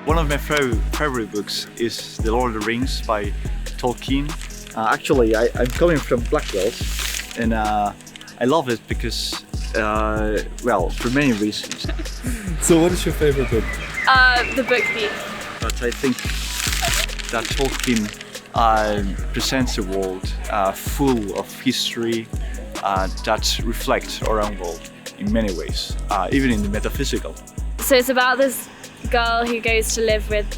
One of my favorite books is The Lord of the Rings by Tolkien. Actually, I'm coming from Blackwell, and I love it because, well, for many reasons. So what is your favorite book? The Book Thief. But I think that Tolkien presents a world full of history that reflects our own world in many ways, even in the metaphysical. So it's about this girl who goes to live with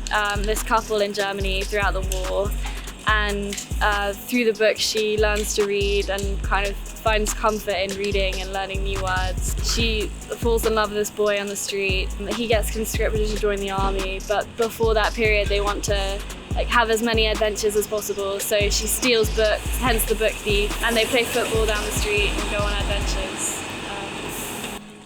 this couple in Germany throughout the war, and through the book she learns to read and kind of finds comfort in reading and learning new words. She falls in love with this boy on the street. He gets conscripted to join the army, but before that period they want to have as many adventures as possible, so she steals books, hence the Book Thief, and they play football down the street and go on adventures.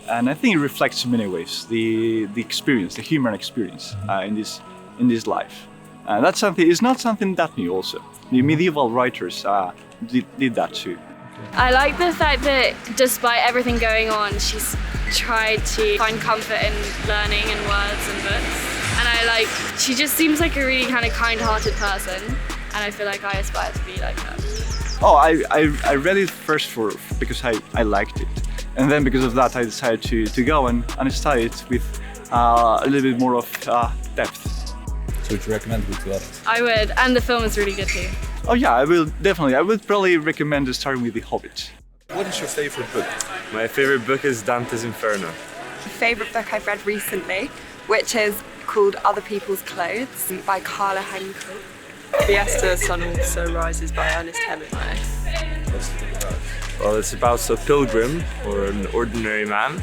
And I think it reflects in many ways the experience, the human experience in this life. That's something. It's not something that new. Also, the medieval writers did that too. I like the fact that despite everything going on, she's tried to find comfort in learning and words and books. And she just seems like a really kind of kind-hearted person, and I feel like I aspire to be like her. Oh, I read it first because I liked it. And then because of that, I decided to go and study it with a little bit more of depth. So would you recommend it to others? I would, and the film is really good too. Oh yeah, I will definitely. I would probably recommend starting with The Hobbit. What is your favorite book? My favorite book is Dante's Inferno. Favourite book I've read recently, which is called Other People's Clothes by Calla, Henkel. Fiesta, Sun Also Rises by Ernest Hemingway. What's the book about? Well, it's about a pilgrim or an ordinary man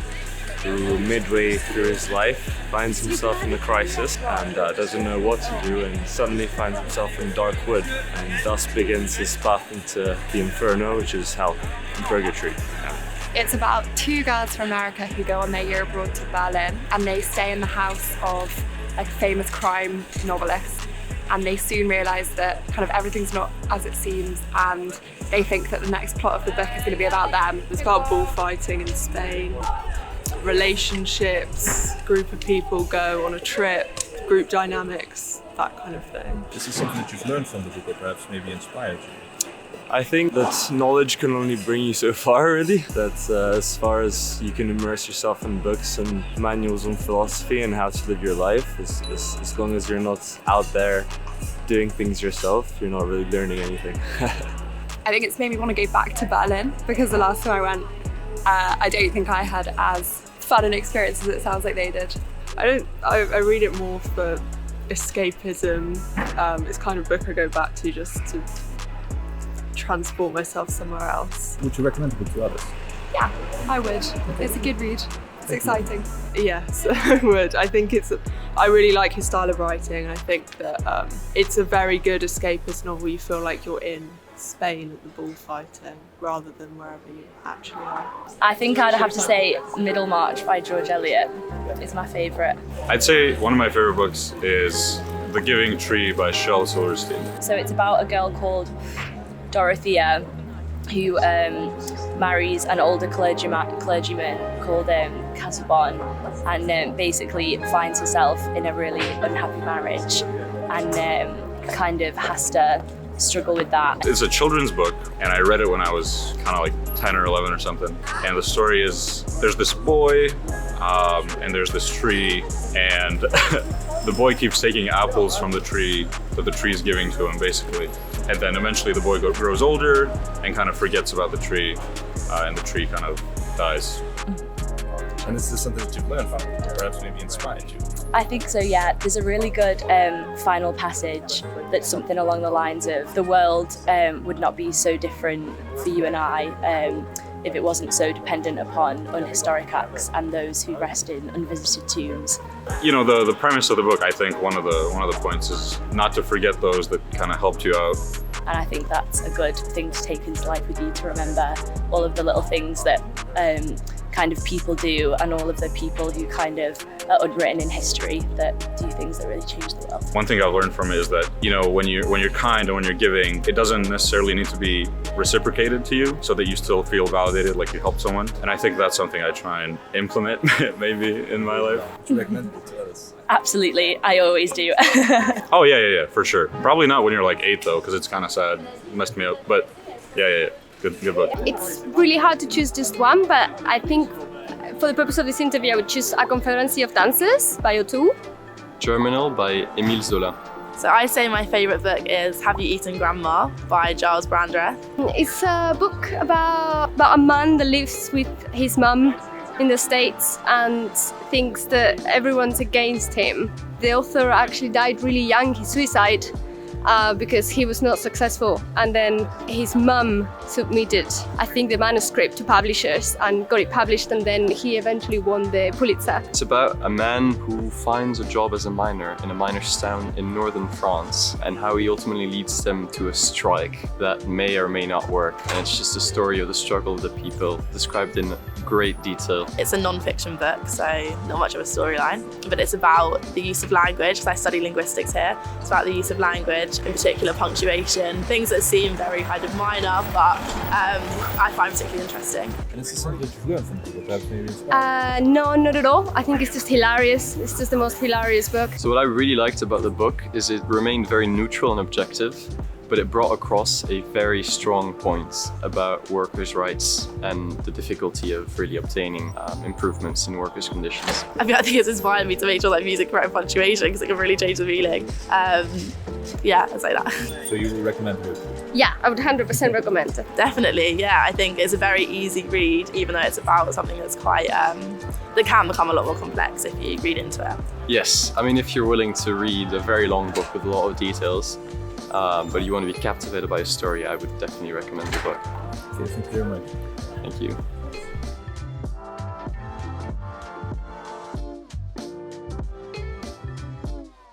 who midway through his life finds himself in a crisis and doesn't know what to do, and suddenly finds himself in dark wood, and thus begins his path into the Inferno, which is hell and purgatory. Yeah. It's about two girls from America who go on their year abroad to Berlin, and they stay in the house of a famous crime novelist, and they soon realise that kind of everything's not as it seems, and they think that the next plot of the book is going to be about them. It's about bullfighting in Spain, relationships, group of people go on a trip, group dynamics, that kind of thing. Is this something that you've learned from the book or perhaps maybe inspired you? I think that knowledge can only bring you so far, really. That's as far as you can immerse yourself in books and manuals on philosophy and how to live your life. As long as you're not out there doing things yourself, you're not really learning anything. I think it's made me want to go back to Berlin, because the last time I went, I don't think I had as fun an experience as it sounds like they did. I read it more for escapism. It's kind of book I go back to just to transport myself somewhere else. Would you recommend it to others? Yeah, I would. It's a good read. It's exciting. Yes, I would. I think I really like his style of writing. I think that it's a very good escapist novel. You feel like you're in Spain at the bullfighting rather than wherever you actually are. I think I'd have to say Middlemarch by George Eliot is my favourite. I'd say one of my favorite books is The Giving Tree by Shel Silverstein. So it's about a girl called Dorothea who marries an older clergyman called Casaubon, and basically finds herself in a really unhappy marriage and kind of has to struggle with that. It's a children's book, and I read it when I was kind of like 10 or 11 or something. And the story is, there's this boy and there's this tree, and the boy keeps taking apples from the tree that the tree is giving to him, basically. And then eventually the boy grows older and kind of forgets about the tree, and the tree kind of dies. And is this something that you've learned from it, or perhaps maybe inspired you? I think so, yeah. There's a really good final passage that's something along the lines of the world would not be so different for you and I if it wasn't so dependent upon unhistoric acts and those who rest in unvisited tombs. You know, the premise of the book, I think one of the points is not to forget those that kind of helped you out. And I think that's a good thing to take into life with you, to remember all of the little things that kind of people do, and all of the people who kind of are unwritten in history that do things that really change the world. One thing I've learned from it is that, you know, when you're kind and when you're giving, it doesn't necessarily need to be reciprocated to you so that you still feel validated, like you helped someone. And I think that's something I try and implement maybe in my life. Would you recommend it to others? Absolutely, I always do. Oh yeah, for sure. Probably not when you're like 8 though, because it's kind of sad. It messed me up. But yeah. Good book. It's really hard to choose just one, but I think for the purpose of this interview, I would choose A Confederacy of Dunces by Toole. Germinal by Émile Zola. So I say my favourite book is Have You Eaten Grandma by Gyles Brandreth. It's a book about a man that lives with his mum in the States and thinks that everyone's against him. The author actually died really young, he suicided because he was not successful. And then his mum submitted, I think, the manuscript to publishers and got it published, and then he eventually won the Pulitzer. It's about a man who finds a job as a miner in a miner's town in northern France and how he ultimately leads them to a strike that may or may not work. And it's just a story of the struggle of the people described in great detail. It's a non-fiction book, so not much of a storyline, but it's about the use of language, because I study linguistics here. It's about the use of language, in particular punctuation, things that seem very kind of minor, but I find particularly interesting. And is this something that you've learned from people, perhaps maybe inspired? No, not at all. I think it's just hilarious. It's just the most hilarious book. So what I really liked about the book is it remained very neutral and objective, but it brought across a very strong point about workers' rights and the difficulty of really obtaining improvements in workers' conditions. I think it's inspired me to make sure that music correct punctuation, because it can really change the feeling. Yeah, I'd say that. So you would recommend it? Yeah, I would 100% recommend it. Definitely, yeah. I think it's a very easy read, even though it's about something that's quite, that can become a lot more complex if you read into it. Yes, I mean, if you're willing to read a very long book with a lot of details, but you want to be captivated by a story, I would definitely recommend the book. Okay, thank you very much. Thank you.